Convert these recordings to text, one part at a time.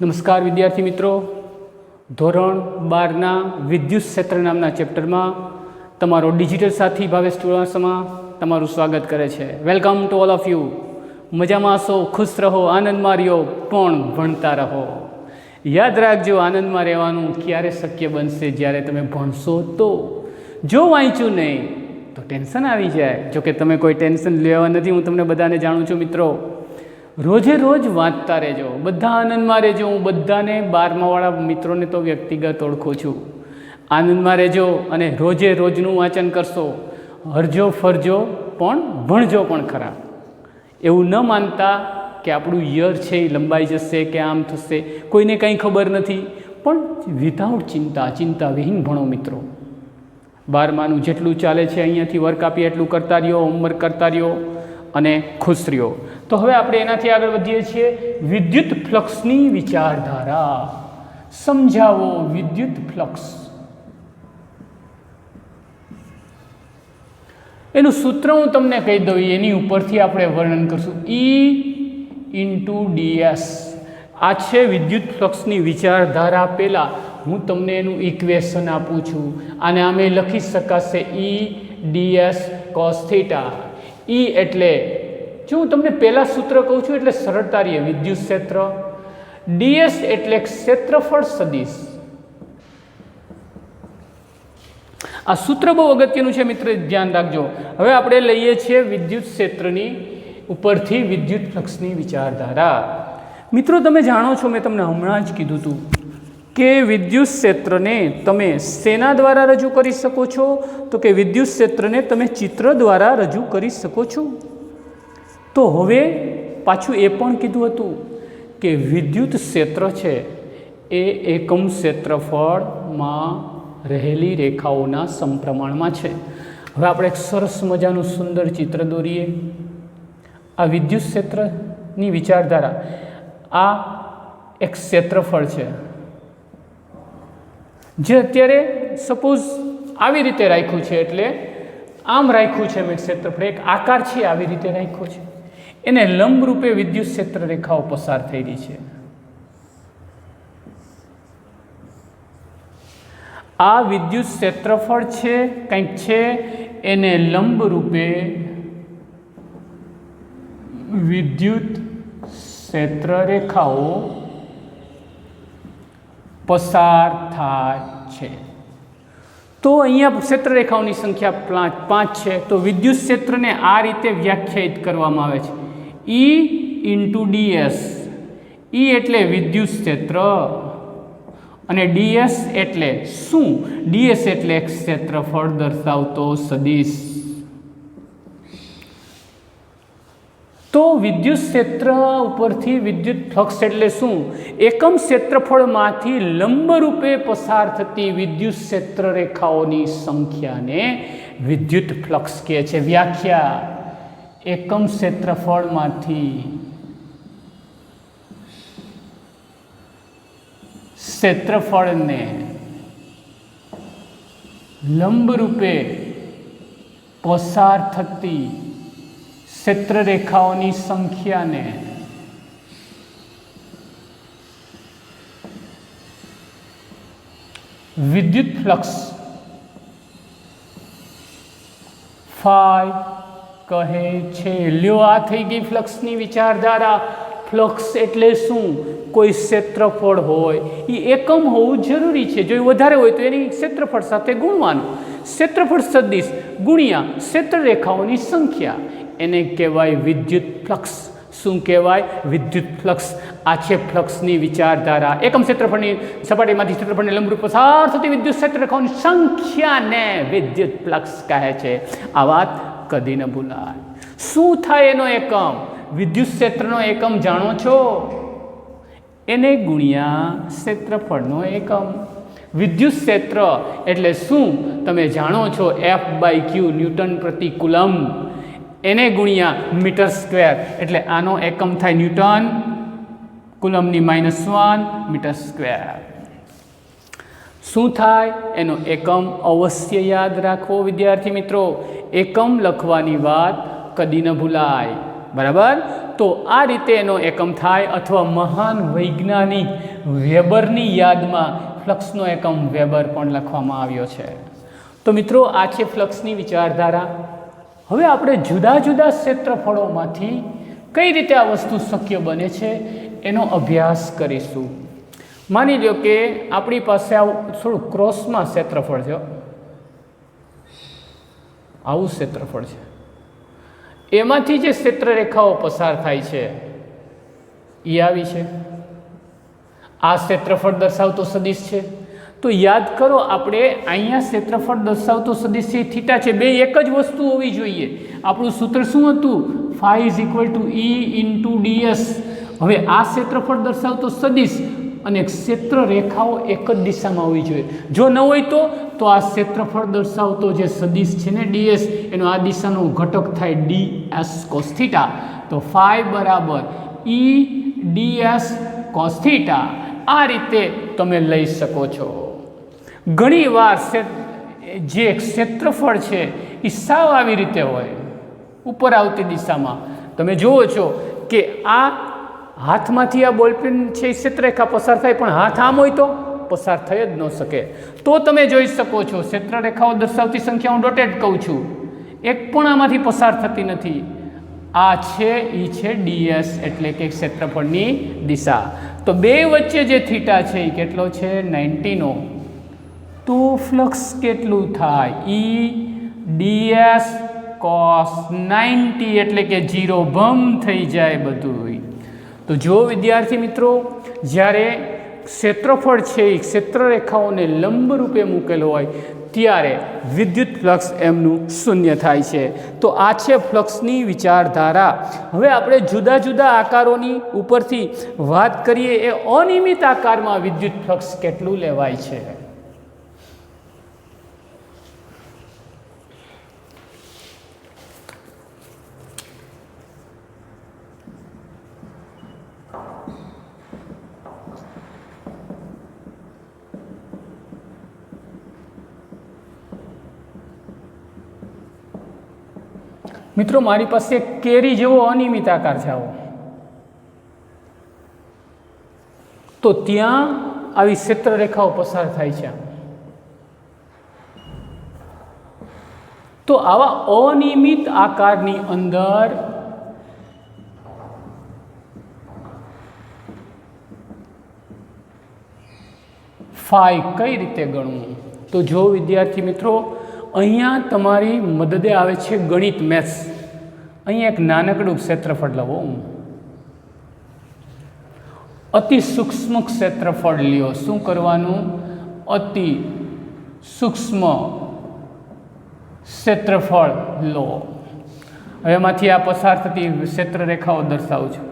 નમસ્કાર વિદ્યાર્થી મિત્રો, ધોરણ 12ના વિદ્યુત ક્ષેત્ર નામના ચેપ્ટરમાં તમારો ડિજિટલ સાથી ભાવેશ ચુડાસમા તમારું સ્વાગત કરે છે. Welcome to all of you. મજામાં હશો, ખુશ રહો, આનંદમાં રહ્યો, પણ ભણતા રહો. યાદ રાખજો, આનંદમાં રહેવાનું ક્યારે શક્ય બનશે? જ્યારે તમે ભણશો તો. જો વાંચ્યું નહીં તો ટેન્શન આવી જાય. જોકે તમે કોઈ ટેન્શન લેવા નથી, હું તમને બધાને જાણું છું મિત્રો. રોજે રોજ વાંચતા રહેજો, બધા આનંદમાં રહેજો. હું બધાને 12માવાળા મિત્રોને તો વ્યક્તિગત ઓળખું છું. આનંદમાં રહેજો અને રોજે રોજનું વાંચન કરશો. હરજો ફરજો પણ ભણજો પણ ખરા. એવું ન માનતા કે આપણું યર છે એ લંબાઈ જશે કે આમ થશે, કોઈને કંઈ ખબર નથી. પણ વિધાઉટ ચિંતા વિહીન ભણો મિત્રો. 12માનું જેટલું ચાલે છે અહીંયાથી વર્ક આપીએ એટલું કરતા રહ્યો, હોમવર્ક કરતા રહ્યો અને ખુશ રહ્યો. તો હવે આપણે એનાથી આગળ વધીએ છીએ. વિદ્યુત ફ્લક્સની વિચારધારા સમજાવો. વિદ્યુત ફ્લક્સ એનું સૂત્ર હું તમને કહી દઉં, એની ઉપરથી આપણે વર્ણન કરશું. E/ds આ છે વિદ્યુત ફ્લક્સની વિચારધારા. પહેલાં હું તમને એનું ઇક્વેશન આપું છું. આને આમે લખી શકાશે E/ds cos θ. E એટલે, જો હું તમને પહેલાં સૂત્ર કહું છું એટલે સરળતા રહીએ, વિદ્યુત ક્ષેત્ર. ds એટલે ક્ષેત્રફળ સદિશ. આ સૂત્ર બહુ અગત્યનું છે મિત્ર, ધ્યાન રાખજો. હવે આપણે લઈએ છીએ વિદ્યુત ક્ષેત્રની ઉપરથી વિદ્યુત ફ્લક્સની વિચારધારા. મિત્રો તમે જાણો છો, મેં તમને હમણાં જ કીધું હતું કે વિદ્યુત ક્ષેત્રને તમે શેના દ્વારા રજૂ કરી શકો છો? તો કે વિદ્યુત ક્ષેત્રને તમે ચિત્ર દ્વારા રજૂ કરી શકો છો. તો હવે પાછું એ પણ કીધું હતું કે વિદ્યુત ક્ષેત્ર છે એ એકમ ક્ષેત્રફળમાં રહેલી રેખાઓના સમપ્રમાણમાં છે. હવે આપણે એક સરસ મજાનું સુંદર ચિત્ર દોરીએ. આ વિદ્યુત ક્ષેત્રની વિચારધારા, આ એક ક્ષેત્રફળ છે જે અત્યારે સપોઝ આવી રીતે રાખ્યું છે, એટલે આમ રાખ્યું છે મેં ક્ષેત્રફળ, એક આકાર છે આવી રીતે રાખ્યો છે. એને લંબરૂપે વિદ્યુત ક્ષેત્ર રેખાઓ પસાર થઈ રહી છે. આ વિદ્યુત ક્ષેત્રફળ છે, કંઈક છે, એને લંબરૂપે વિદ્યુત ક્ષેત્ર રેખાઓ પસાર થાય છે. તો અહીંયા ક્ષેત્ર રેખાઓની સંખ્યા 5 છે. તો વિદ્યુત ક્ષેત્રને આ રીતે વ્યાખ્યાયિત કરવામાં આવે છે. E/ds. E એટલે વિદ્યુત ક્ષેત્ર અને ds એટલે શું? ds એટલે ક્ષેત્રફળ દર્શાવતો સદિશ. તો વિદ્યુત ક્ષેત્ર ઉપરથી વિદ્યુત ફ્લક્સ એટલે શું? એકમ ક્ષેત્રફળમાંથી લંબરૂપે પસાર થતી વિદ્યુત ક્ષેત્ર રેખાઓની સંખ્યાને વિદ્યુત ફ્લક્સ કહે છે. વ્યાખ્યા: એકમ ક્ષેત્રફળમાંથી ક્ષેત્રફળને લંબરૂપે પસાર થતી ક્ષેત્ર રેખાઓની સંખ્યાને વિદ્યુત ફ્લક્સ ફાઈ કહે છે. લ્યો, આ થઈ ગઈ ફ્લક્સની વિચારધારા. ફ્લક્સ એટલે શું? કોઈ ક્ષેત્રફળ હોય, એ એકમ હોવું જરૂરી છે. જો એ વધારે હોય તો એની ક્ષેત્રફળ સાથે ગુણવાનું. ક્ષેત્રફળ સદિશ ગુણ્યા ક્ષેત્ર રેખાઓની સંખ્યા, એને કહેવાય વિદ્યુત ફ્લક્સ. શું કહેવાય? વિદ્યુત ફ્લક્સ. આ છે ફ્લક્સની વિચારધારા. એકમ ક્ષેત્રફળની સપાટીમાંથી ક્ષેત્રફળને લંબરૂપ પસાર થતી વિદ્યુત ક્ષેત્ર રેખાઓની સંખ્યાને વિદ્યુત ફ્લક્સ કહે છે. આ વાત કદી ન ભૂલાય. શું થાય એનો એકમ? વિદ્યુત ક્ષેત્રનો એકમ જાણો છો? એને ગુણ્યા ક્ષેત્રફળનો એકમ. વિદ્યુત ક્ષેત્ર એટલે શું તમે જાણો છો? F/Q ન્યૂટન પ્રતિ કુલમ. એને ગુણ્યા મીટર સ્ક્વેર, એટલે આનો એકમ થાય ન્યૂટન, કુલમની -1 મીટર સ્ક્વેર. શું થાય? એનો એકમ અવશ્ય યાદ રાખવો વિદ્યાર્થી મિત્રો. એકમ લખવાની વાત કદી ન ભૂલાય. બરાબર? તો આ રીતે એનો એકમ થાય, અથવા મહાન વૈજ્ઞાનિક વેબરની યાદમાં ફ્લક્સનો એકમ વેબર પણ લખવામાં આવ્યો છે. તો મિત્રો, આ છે ફ્લક્સની વિચારધારા. હવે આપણે જુદા જુદા ક્ષેત્રફળોમાંથી કઈ રીતે આ વસ્તુ શક્ય બને છે એનો અભ્યાસ કરીશું. માની લો કે આપણી પાસે આવું થોડું ક્રોસમાં ક્ષેત્રફળ છે, આવું ક્ષેત્રફળ છે, એમાંથી જે ક્ષેત્રરેખાઓ પસાર થાય છે એ આવી છે. આ ક્ષેત્રફળ દર્શાવતો સદિશ છે. તો યાદ કરો, આપણે અહીંયા ક્ષેત્રફળ દર્શાવતો સદિશ છે થીટા છે, બે એક જ વસ્તુ હોવી જોઈએ. આપણું સૂત્ર શું હતું? phi = E × ds. હવે આ ક્ષેત્રફળ દર્શાવતો સદિશ અને ક્ષેત્ર રેખાઓ એક જ દિશામાં હોવી જોઈએ. જો ન હોય તો આ ક્ષેત્રફળ દર્શાવતો જે સદિશ છે ને ds, એનો આ દિશાનો ઘટક થાય ds cos θ. તો phi = E ds cos θ. આ રીતે તમે લઈ શકો છો. ઘણીવાર જે ક્ષેત્રફળ છે એ સાવ આવી રીતે હોય, ઉપર આવતી દિશામાં. તમે જુઓ છો કે આ હાથમાંથી આ બોલપેન છે એ ક્ષેત્રરેખા પસાર થાય, પણ હાથ આમ હોય તો પસાર થઈ જ ન શકે. તો તમે જોઈ શકો છો ક્ષેત્રરેખાઓ દર્શાવતી સંખ્યા હું ડોટેડ કહું છું, એક પણ આમાંથી પસાર થતી નથી. આ છે એ છે ds, એટલે કે ક્ષેત્રફળની દિશા. તો બે વચ્ચે જે થીટા છે એ કેટલો છે? 90નો. તો ફ્લક્સ કેટલું થાય? E ds cos 90, એટલે કે 0 ભમ થઈ જાય બધું. તો જો વિદ્યાર્થી મિત્રો, જ્યારે ક્ષેત્રફળ છે એ ક્ષેત્રરેખાઓને લંબ રૂપે મૂકેલ હોય ત્યારે વિદ્યુત ફ્લક્સ એમનું શૂન્ય થાય છે. તો આ છે ફ્લક્સની વિચારધારા. હવે આપણે જુદા જુદા આકારોની ઉપરથી વાત કરીએ. એ અનિયમિત આકારમાં વિદ્યુત ફ્લક્સ કેટલું લેવાય છે? મિત્રો, મારી પાસે એક કેરી જેવો અનિયમિત આકાર છે આવો. તો ત્યાં આવી ક્ષેત્રરેખાઓ પસાર થાય છે. તો આવા અનિયમિત આકારની અંદર ફાઈ કઈ રીતે ગણવું? તો જો વિદ્યાર્થી મિત્રો, અહીંયા તમારી મદદે આવે છે ગણિત, મેથ્સ. અહીંયા એક નાનકડું ક્ષેત્રફળ લવો, અતિ સૂક્ષ્મ ક્ષેત્રફળ લ્યો. શું કરવાનું? અતિ સૂક્ષ્મ ક્ષેત્રફળ લો. હવે એમાંથી આ પસાર થતી ક્ષેત્રરેખાઓ દર્શાવું છું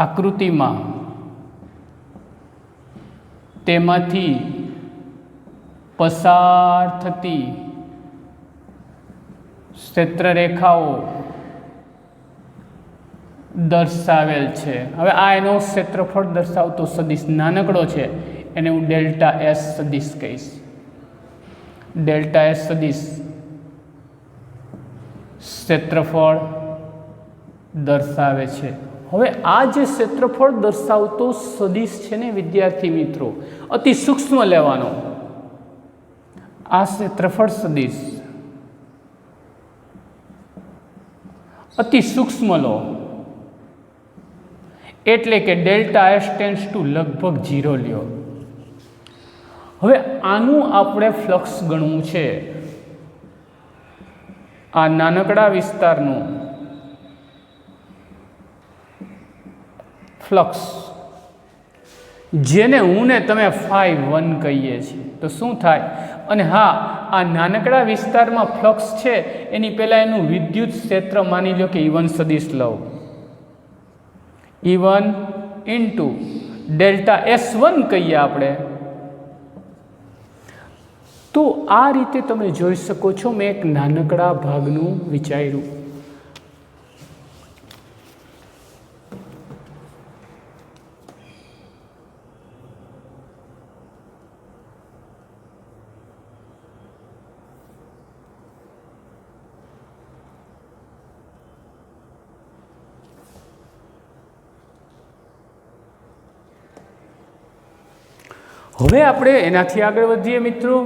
આકૃતિમાં. તેમાંથી પસાર થતી ક્ષેત્રરેખાઓ દર્શાવેલ છે. હવે આ એનો ક્ષેત્રફળ દર્શાવતો સદિશ નાનકડો છે, એને હું ડેલ્ટા એસ સદિશ કહીશ. ડેલ્ટા એસ સદિશ ક્ષેત્રફળ દર્શાવે છે. હવે આ જે ક્ષેત્રફળ દર્શાવતો સદિશ છે ને વિદ્યાર્થી મિત્રો, અતિ સૂક્ષ્મ લેવાનો. આ ક્ષેત્રફળ સદિશ અતિ સૂક્ષ્મ લો, એટલે કે ડેલ્ટા એસ ટેન્ડ્સ ટુ લગભગ 0 લ્યો. હવે આનું આપણે ફ્લક્સ ગણવું છે. આ નાનકડા વિસ્તારનું ફ્લક્સ, જેને હું ને તમે φ1 કહીએ છીએ. તો શું થાય? અને હા, આ નાનકડા વિસ્તારમાં ફ્લક્સ છે એની પહેલાં એનું વિદ્યુત ક્ષેત્ર માની લો કે E1 સદિશ લઉં. E1 × ડેલ્ટા S1 કહીએ આપણે. તો આ રીતે તમે જોઈ શકો છો, મેં એક નાનકડા ભાગનું વિચાર્યું. હવે આપણે એનાથી આગળ વધીએ મિત્રો.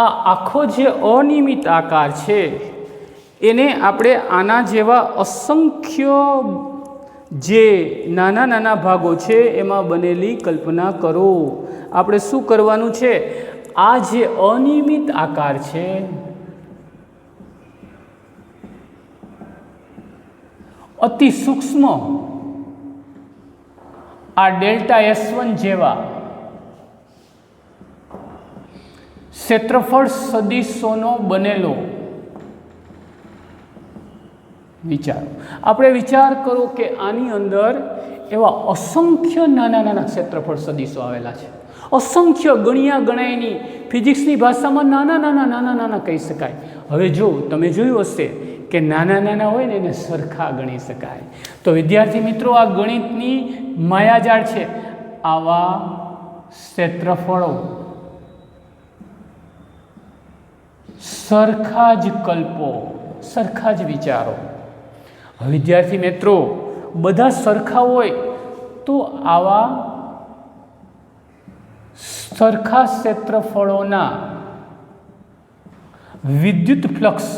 આ આખો જે અનિયમિત આકાર છે એને આપણે આના જેવા અસંખ્ય જે નાના નાના ભાગો છે એમાં બનેલી કલ્પના કરો. આપણે શું કરવાનું છે, આ જે અનિયમિત આકાર છે અતિ સૂક્ષ્મ આ ડેલ્ટા S1 જેવા ક્ષેત્રફળ સદિશોનો બનેલો વિચારો. આપણે વિચાર કરો કે આની અંદર એવા અસંખ્ય નાના નાના ક્ષેત્રફળ સદિશો આવેલા છે. અસંખ્ય ગણ્યા ગણાયની, ફિઝિક્સની ભાષામાં નાના નાના નાના નાના કહી શકાય. હવે જો તમે જોયું હશે કે નાના નાના હોય ને એને સરખા ગણી શકાય. તો વિદ્યાર્થી મિત્રો, આ ગણિતની માયાજાળ છે. આવા ક્ષેત્રફળો સરખા જ કલ્પો, સરખા જ વિચારો. વિદ્યાર્થી મિત્રો, બધા સરખા હોય તો આવા સરખા ક્ષેત્રફળોના વિદ્યુત ફ્લક્સ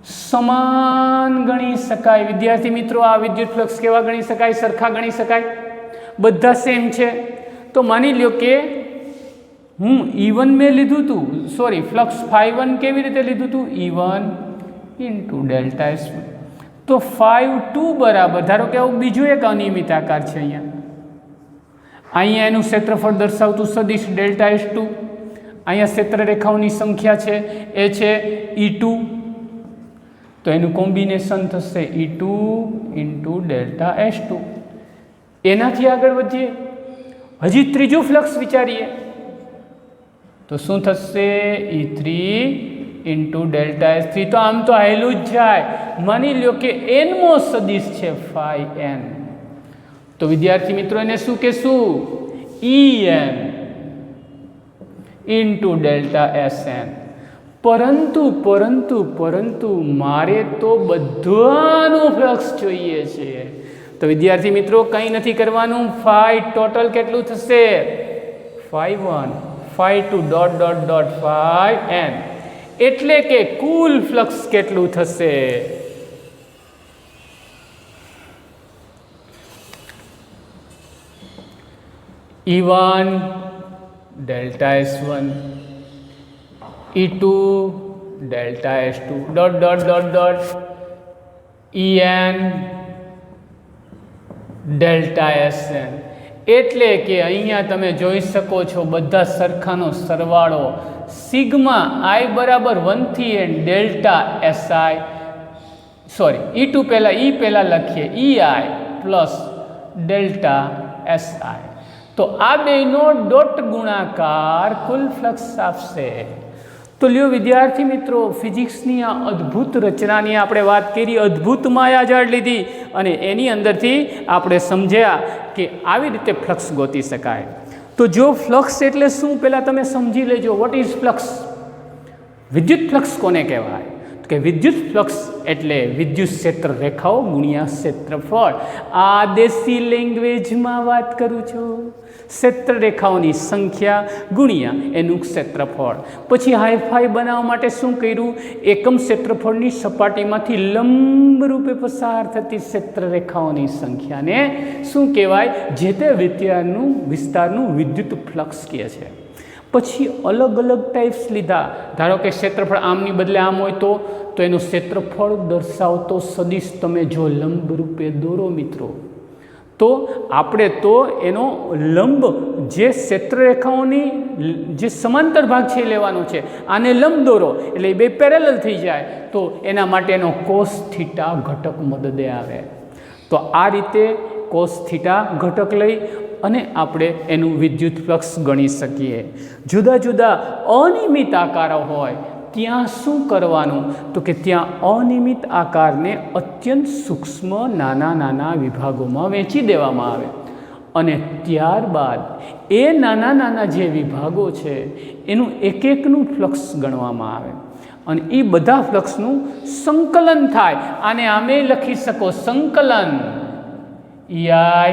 સમાન ગણી શકાય. વિદ્યાર્થી મિત્રો, આ વિદ્યુત ફ્લક્સ કેવા ગણી શકાય? સરખા ગણી શકાય. બધા સેમ છે. તો માની લ્યો કે હું E1 મેં લીધું હતું, સોરી ફ્લક્સ φ1 કેવી રીતે લીધું હતું? E1 into delta S1. તો φ2 બરાબર, ધારો કે આવું બીજો એક અનિયમિત આકાર છે. અહીંયા એનું ક્ષેત્રફળ દર્શાવતું સદિશ ડેલ્ટા S2. અહીંયા ક્ષેત્રરેખાઓની સંખ્યા છે એ છે E2. તો એનું કોમ્બિનેશન થશે E2 ઇન્ટુ ડેલ્ટા S2. એનાથી આગળ વધીએ, હજી ત્રીજું ફ્લક્સ વિચારીએ તો શું થશે? E3 into delta S3. તો આમ તો આવેલું જ જાય. માની લ્યો કે એનમો સદિશ છે φn. તો વિદ્યાર્થી મિત્રો, એને શું કહેશું? En into delta Sn. પરંતુ પરંતુ પરંતુ મારે તો બધાનું ફ્લક્સ જોઈએ છે. તો વિદ્યાર્થી મિત્રો, કંઈ નથી કરવાનું. ફાઈ ટોટલ કેટલું થશે? φ1 φ2 ડોટ ડોટ ડોટ φn. એટલે કે કુલ ફ્લક્સ કેટલું થશે? E1 delta S1 E2 delta S2 dot dot dot dot En delta Sn. એટલે કે અહીંયા તમે જોઈ શકો છો બધા સરખાનો સરવાળો સિગ્મા I બરાબર 1 થી n delta Si, sorry E2 પહેલાં લખીએ EI પ્લસ ડેલ્ટા Si. તો આ બેનો ડોટ ગુણાકાર કુલ ફ્લક્સ આપશે. તો લ્યો વિદ્યાર્થી મિત્રો, ફિઝિક્સની આ અદ્ભુત રચનાની આપણે વાત કરી, અદ્ભુત માયાજાળ લીધી અને એની અંદરથી આપણે સમજ્યા કે આવી રીતે ફ્લક્સ ગોતી શકાય. તો જો ફ્લક્સ એટલે શું, પહેલાં તમે સમજી લેજો. What is flux? વિદ્યુત ફ્લક્સ કોને કહેવાય? તો કે વિદ્યુત ફ્લક્સ એટલે વિદ્યુત ક્ષેત્ર રેખાઓ ગુણ્યા ક્ષેત્રફળ. આ દેશી લેંગ્વેજમાં વાત કરું છું. ક્ષેત્ર રેખાઓની સંખ્યા ગુણ્યા એનું ક્ષેત્રફળ. પછી હાઈફાઈ બનાવવા માટે શું કર્યું? એકમ ક્ષેત્રફળની સપાટીમાંથી લંબ રૂપે પસાર થતી ક્ષેત્ર રેખાઓની સંખ્યાને શું કહેવાય? જે તે વિસ્તારનું વિદ્યુત ફ્લક્સ કહે છે. પછી અલગ અલગ ટાઈપ્સ લીધા. ધારો કે ક્ષેત્રફળ આમની બદલે આમ હોય તો એનું ક્ષેત્રફળ દર્શાવતો સદિશ તમે જો લંબ રૂપે દોરો મિત્રો, તો આપણે તો એનો લંબ જે ક્ષેત્રરેખાઓની જે સમાંતર ભાગ છે એ લેવાનો છે. આને લંબ દોરો એટલે એ બે પેરેલલ થઈ જાય, તો એના માટેનો કોસ થીટા ઘટક મદદે આવે. તો આ રીતે કોસ થીટા ઘટક લઈ અને આપણે એનું વિદ્યુત ફ્લક્સ ગણી શકીએ. જુદા જુદા અનિયમિત આકારો હોય ત્યાં શું કરવાનું? તો કે ત્યાં અનિયમિત આકારને અત્યંત સૂક્ષ્મ નાના નાના વિભાગોમાં વહેંચી દેવામાં આવે અને ત્યારબાદ એ નાના નાના જે વિભાગો છે એનું એક એકનું ફ્લક્સ ગણવામાં આવે અને એ બધા ફ્લક્સનું સંકલન થાય. આને આમે લખી શકો સંકલન EI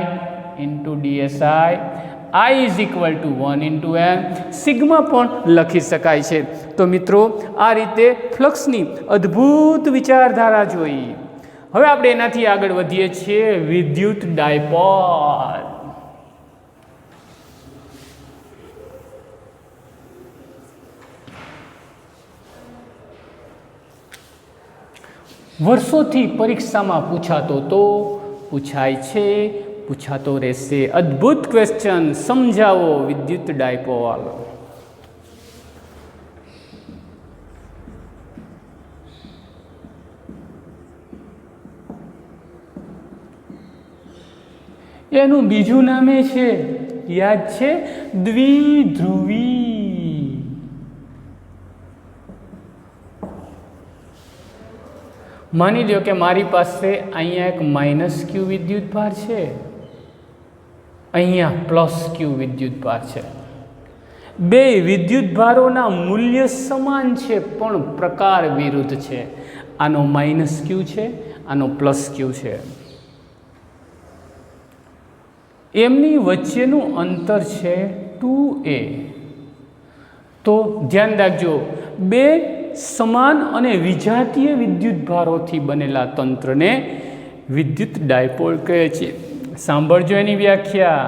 into DSI, I is equal two 1 into n, sigma પણ લખી શકાય છે. તો મિત્રો આ રીતે ફ્લક્સની અદ્ભુત વિચારધારા જોઈ. હવે આપણે એનાથી આગળ વધીએ છીએ વિદ્યુત ડાયપોલ. વર્ષોથી પરીક્ષામાં પૂછાતો રહેશે. અદ્ભુત ક્વેશ્ચન, સમજાવો વિદ્યુત ડાયપોલ. એનું બીજું નામે છે, યાદ છે, દ્વિધ્રુવી. માની લો કે મારી પાસે અહીંયા એક -q વિદ્યુતભાર છે, અહીંયા +q વિદ્યુતભાર છે. બે વિદ્યુતભારોના મૂલ્ય સમાન છે પણ પ્રકાર વિરુદ્ધ છે. આનો -q છે, આનો +q છે. એમની વચ્ચેનું અંતર છે 2a. તો ધ્યાન રાખજો, બે સમાન અને વિજાતીય વિદ્યુતભારોથી બનેલા તંત્રને વિદ્યુત ડાયપોલ કહે છે. સાંભળજો એની વ્યાખ્યા.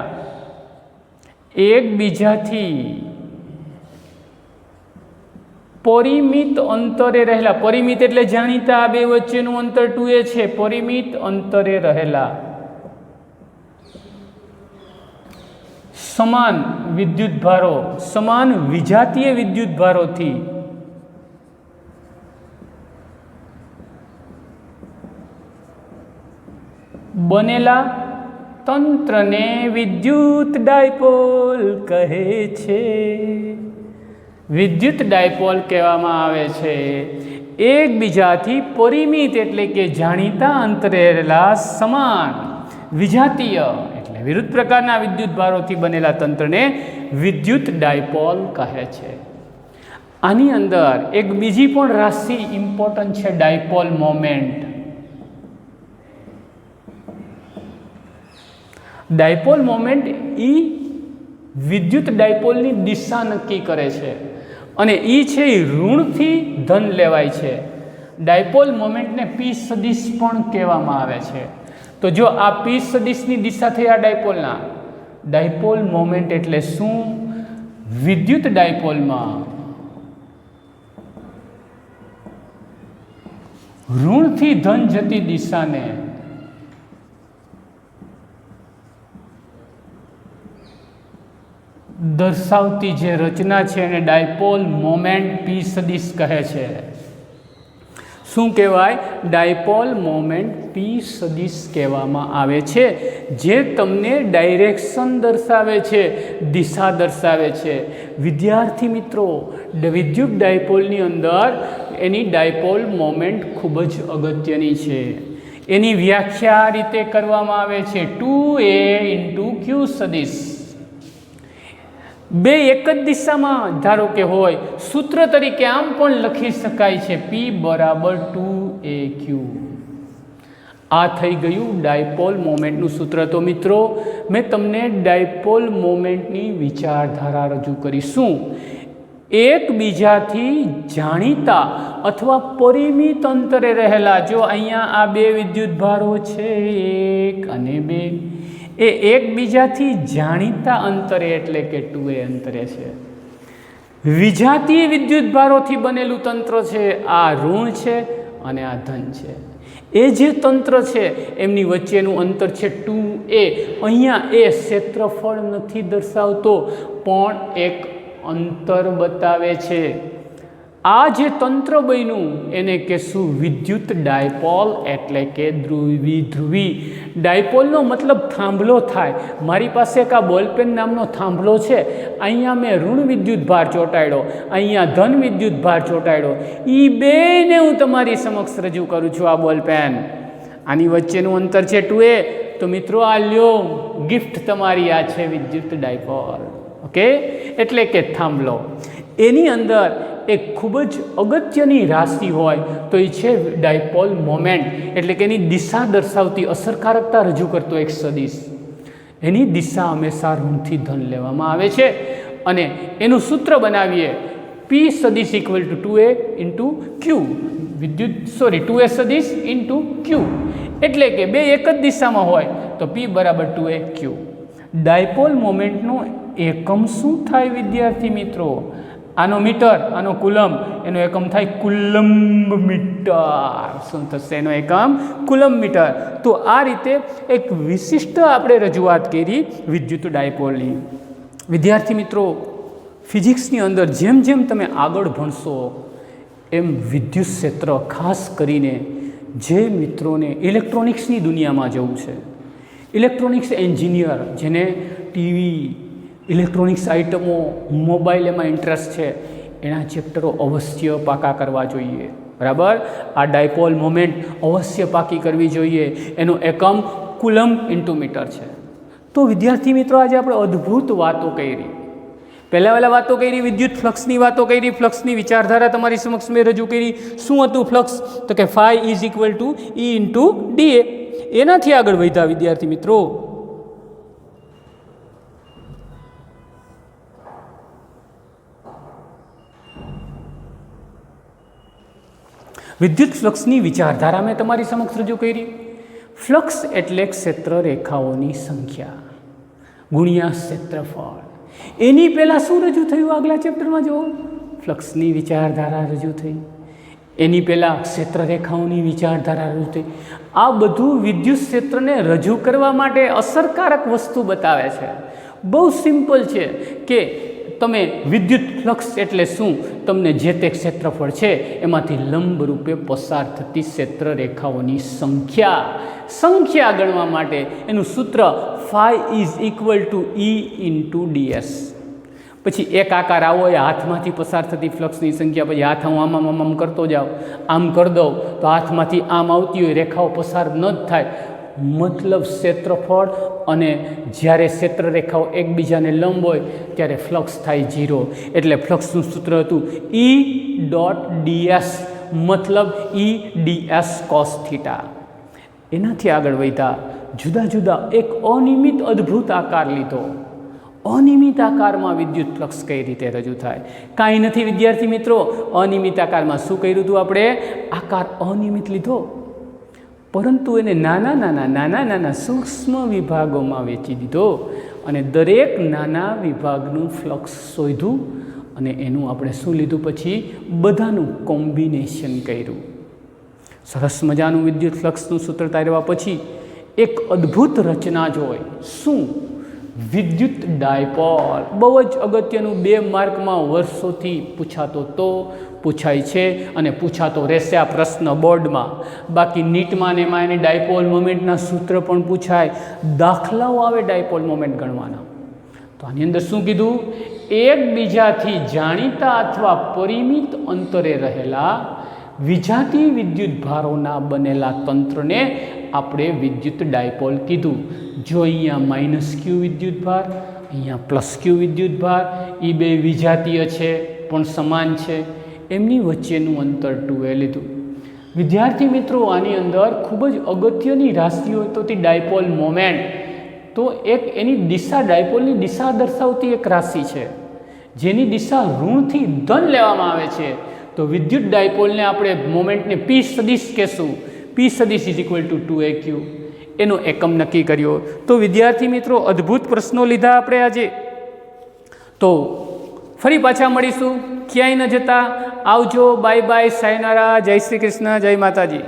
એકબીજાથી પરિમિત અંતરે રહેલા, પરિમિત એટલે જાણીતા, આ બે વચ્ચેનું અંતર 2a છે. પરિમિત અંતરે રહેલા સમાન વિદ્યુતભારો, સમાન વિજાતીય વિદ્યુતભારોથી બનેલા તંત્રને વિદ્યુત ડાયપોલ કહે છે. વિદ્યુત ડાયપોલ કહેવામાં આવે છે એકબીજાથી પરિમિત એટલે કે જાણીતા અંતરે રહેલા સમાન વિજાતીય એટલે વિરુદ્ધ પ્રકારના વિદ્યુતભારોથી બનેલા તંત્રને વિદ્યુત ડાયપોલ કહે છે. આની અંદર એક બીજી પણ રાશિ ઇમ્પોર્ટન્ટ છે, ડાયપોલ મોમેન્ટ. ડાયપોલ મોમેન્ટ એ વિદ્યુત ડાયપોલની દિશા નક્કી કરે છે અને એ છે એ ઋણથી ધન લેવાય છે. ડાયપોલ મોમેન્ટને પી સદિશ પણ કહેવામાં આવે છે. તો જો આ પી સદિશની દિશા થઈ આ ડાયપોલના, ડાયપોલ મોમેન્ટ એટલે શું? વિદ્યુત ડાયપોલમાં ઋણથી ધન જતી દિશાને દર્શાવતી જે રચના છે એને ડાયપોલ મોમેન્ટ પી સદિશ કહે છે. શું કહેવાય? ડાયપોલ મોમેન્ટ પી સદિશ કહેવામાં આવે છે, જે તમને ડાયરેક્શન દર્શાવે છે, દિશા દર્શાવે છે. વિદ્યાર્થી મિત્રો, વિદ્યુત ડાયપોલની અંદર એની ડાયપોલ મોમેન્ટ ખૂબ જ અગત્યની છે. એની વ્યાખ્યા આ રીતે કરવામાં આવે છે, 2a × q સદિશ. બે એક જ દિશામાં ધારો કે હોય, સૂત્ર તરીકે આમ પણ લખી શકાય છે, P બરાબર 2aq. આ થઈ ગયું ડાયપોલ મોમેન્ટનું સૂત્ર. તો મિત્રો, મેં તમને ડાયપોલ મોમેન્ટની વિચારધારા રજૂ કરી. શું? એકબીજાથી જાણીતા અથવા પરિમિત અંતરે રહેલા, જો અહીંયા આ બે વિદ્યુતભારો છે 1 અને 2, એ એકબીજાથી જાણીતા અંતરે એટલે કે 2a અંતરે છે. વિજાતીય વિદ્યુતભારોથી બનેલું તંત્ર છે, આ ઋણ છે અને આ ધન છે. એ જે તંત્ર છે એમની વચ્ચેનું અંતર છે 2a. અહીંયા એ ક્ષેત્રફળ નથી દર્શાવતો પણ એક અંતર બતાવે છે. આ જે તંત્ર બન્યું એને કહેશું વિદ્યુત ડાયપોલ એટલે કે દ્વિધ્રુવી. ડાયપોલનો મતલબ થાંભલો થાય. મારી પાસે એક આ બોલપેન નામનો થાંભલો છે. અહીંયા મેં ઋણ વિદ્યુતભાર ચોંટાડ્યો, અહીંયા ધન વિદ્યુતભાર ચોંટાડ્યો. એ બેને હું તમારી સમક્ષ રજૂ કરું છું. આ બોલપેન, આની વચ્ચેનું અંતર છે 2a. તો મિત્રો, આ લ્યો ગિફ્ટ તમારી, આ છે વિદ્યુત ડાયપોલ. ઓકે, એટલે કે થાંભલો. એની અંદર એક ખૂબ જ અગત્યની રાશિ હોય તો એ છે ડાયપોલ મોમેન્ટ, એટલે કે એની દિશા દર્શાવતી અસરકારકતા રજૂ કરતો એક સદિશ. એની દિશા હંમેશા ઋણથી ધન લેવામાં આવે છે અને એનું સૂત્ર બનાવીએ P સદિશ equal to 2A into Q, 2A સદિશ ઇન્ટુ Q, એટલે કે બે એક જ દિશામાં હોય તો P બરાબર 2A Q. ડાયપોલ મોમેન્ટનો એકમ શું થાય વિદ્યાર્થી મિત્રો? આનો મીટર, આનો કુલમ, એનો એકમ થાય કુલમ્બ મીટર. શું થશે એનો એકમ? Coulomb metre. તો આ રીતે એક વિશિષ્ટ આપણે રજૂઆત કરી વિદ્યુત ડાયપોલની. વિદ્યાર્થી મિત્રો, ફિઝિક્સની અંદર જેમ જેમ તમે આગળ ભણશો એમ વિદ્યુત ક્ષેત્ર, ખાસ કરીને જે મિત્રોને ઇલેક્ટ્રોનિક્સની દુનિયામાં જવું છે, ઇલેક્ટ્રોનિક્સ એન્જિનિયર જેને ટીવી, ઇલેક્ટ્રોનિક્સ આઇટમો, મોબાઈલ એમાં ઇન્ટરેસ્ટ છે, એના ચેપ્ટરો અવશ્ય પાકા કરવા જોઈએ. બરાબર? આ ડાયપોલ મોમેન્ટ અવશ્ય પાકી કરવી જોઈએ. એનો એકમ કુલમ ઇન્ટુ મીટર છે. તો વિદ્યાર્થી મિત્રો, આજે આપણે અદ્ભુત વાતો કરી. પહેલાં વાતો કરી, વિદ્યુત ફ્લક્સની વાતો કરી, ફ્લક્સની વિચારધારા તમારી સમક્ષ મેં રજૂ કરી. શું હતું ફ્લક્સ? તો કે phi is equal to E into DA. એનાથી આગળ વધ્યા વિદ્યાર્થી મિત્રો. વિદ્યુત ફ્લક્સની વિચારધારા મેં તમારી સમક્ષ રજૂ કરી. ફ્લક્સ એટલે ક્ષેત્ર રેખાઓની સંખ્યા ગુણ્યા ક્ષેત્રફળ. એની પહેલાં શું રજૂ થયું? આગલા ચેપ્ટરમાં જુઓ, ફ્લક્સની વિચારધારા રજૂ થઈ. એની પહેલાં ક્ષેત્ર રેખાઓની વિચારધારા રજૂ થઈ. આ બધું વિદ્યુત ક્ષેત્રને રજૂ કરવા માટે અસરકારક વસ્તુ બતાવે છે. બહુ સિમ્પલ છે કે તમે વિદ્યુત ફ્લક્સ એટલે શું, તમને જે તે ક્ષેત્રફળ છે એમાંથી લંબ રૂપે પસાર થતી ક્ષેત્ર રેખાઓની સંખ્યા ગણવા માટે એનું સૂત્ર phi is equal to E into DS. પછી એક આકાર આવો એ હાથમાંથી પસાર થતી ફ્લક્સની સંખ્યા, પછી હાથ હું આમ કરતો જાઉં, આમ કરી દઉં તો હાથમાંથી આમ આવતી હોય, રેખાઓ પસાર ન જ થાય. મતલબ ક્ષેત્રફળ, અને જ્યારે ક્ષેત્ર રેખાઓ એકબીજાને લંબ હોય ત્યારે ફ્લક્સ થાય 0. એટલે ફ્લક્સનું સૂત્ર હતું E.ds, મતલબ E.ds cos θ. એનાથી આગળ વધ્યા, જુદા જુદા એક અનિયમિત અદ્ભુત આકાર લીધો. અનિયમિત આકારમાં વિદ્યુત ફ્લક્સ કઈ રીતે રજૂ થાય? કાંઈ નથી વિદ્યાર્થી મિત્રો, અનિયમિત આકારમાં શું કર્યું હતું આપણે? આકાર અનિયમિત લીધો, પરંતુ એને નાના સૂક્ષ્મ વિભાગોમાં વેચી દીધો અને દરેક નાના વિભાગનું ફ્લક્સ શોધ્યું અને એનું આપણે શું લીધું? પછી બધાનું કોમ્બિનેશન કર્યું. સરસ મજાનું વિદ્યુત ફ્લક્સનું સૂત્ર તારવ્યા પછી એક અદ્ભુત રચના જોઈ. શું? વિદ્યુત ડાયપોલ. બહુ જ અગત્યનું, 2 માર્કમાં વર્ષોથી પૂછાય છે અને પૂછાતો રહેશે આ પ્રશ્ન બોર્ડમાં. બાકી નીટમાં ને એમાં એની ડાયપોલ મોમેન્ટના સૂત્ર પણ પૂછાય, દાખલાઓ આવે ડાયપોલ મોમેન્ટ ગણવાના. તો આની અંદર શું કીધું? એકબીજાથી જાણીતા અથવા પરિમિત અંતરે રહેલા વિજાતીય વિદ્યુત ભારોના બનેલા તંત્રને આપણે વિદ્યુત ડાયપોલ કીધું. જો અહીંયા -q વિદ્યુત ભાર, અહીંયા +q વિદ્યુત ભાર, એ બે વિજાતીય છે પણ સમાન છે, એમની વચ્ચેનું અંતર 2a લીધું. વિદ્યાર્થી મિત્રો, આની અંદર ખૂબ જ અગત્યની રાશિ તો તે ડાયપોલ મોમેન્ટ. તો એક એની દિશા, ડાયપોલની દિશા દર્શાવતી એક રાશિ છે જેની દિશા ઋણથી ધન લેવામાં આવે છે. તો વિદ્યુત ડાયપોલને આપણે મોમેન્ટને P સદિશ કહેશું. P સદિશ ઇઝ ઇક્વલ ટુ 2aq. એનો એકમ નક્કી કર્યો. તો વિદ્યાર્થી મિત્રો, અદ્ભુત પ્રશ્નો લીધા આપણે આજે. તો ફરી પાછા મળીશું. ક્યાંય ન જતા. આવજો. Bye bye. સાયનારા. જય શ્રી કૃષ્ણ. જય માતાજી.